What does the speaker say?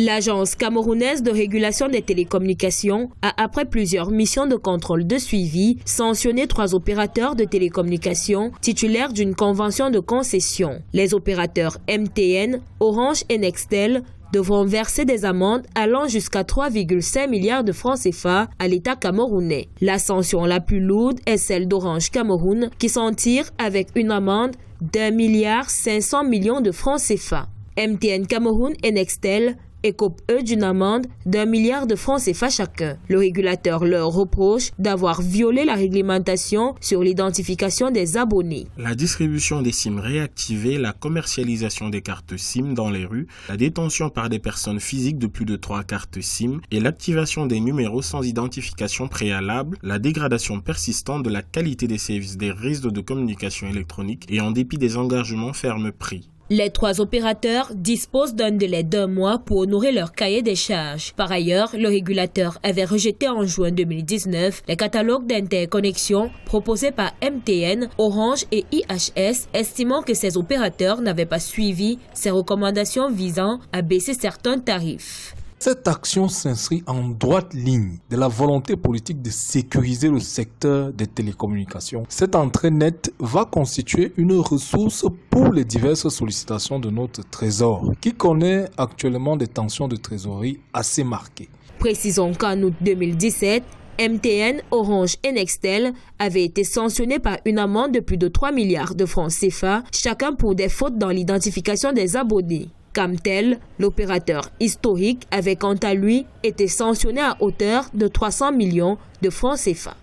L'Agence camerounaise de régulation des télécommunications a, après plusieurs missions de contrôle de suivi, sanctionné 3 opérateurs de télécommunications titulaires d'une convention de concession. Les opérateurs MTN, Orange et Nextel devront verser des amendes allant jusqu'à 3,5 milliards de francs CFA à l'État camerounais. La sanction la plus lourde est celle d'Orange Cameroun qui s'en tire avec une amende d'1,5 milliard de francs CFA. MTN Cameroun et Nextel écopent eux d'une amende d'1 milliard de francs CFA chacun. Le régulateur leur reproche d'avoir violé la réglementation sur l'identification des abonnés. La distribution des SIM réactivées, la commercialisation des cartes SIM dans les rues, la détention par des personnes physiques de plus de 3 cartes SIM et l'activation des numéros sans identification préalable, la dégradation persistante de la qualité des services des réseaux de communication électronique et en dépit des engagements fermes pris. Les 3 opérateurs disposent d'un délai d'1 mois pour honorer leur cahier des charges. Par ailleurs, le régulateur avait rejeté en juin 2019 les catalogues d'interconnexion proposés par MTN, Orange et IHS, estimant que ces opérateurs n'avaient pas suivi ces recommandations visant à baisser certains tarifs. Cette action s'inscrit en droite ligne de la volonté politique de sécuriser le secteur des télécommunications. Cette entrée nette va constituer une ressource pour les diverses sollicitations de notre trésor, qui connaît actuellement des tensions de trésorerie assez marquées. Précisons qu'en août 2017, MTN, Orange et Nextel avaient été sanctionnés par une amende de plus de 3 milliards de francs CFA, chacun pour des fautes dans l'identification des abonnés. Camtel, l'opérateur historique, avait quant à lui été sanctionné à hauteur de 300 millions de francs CFA.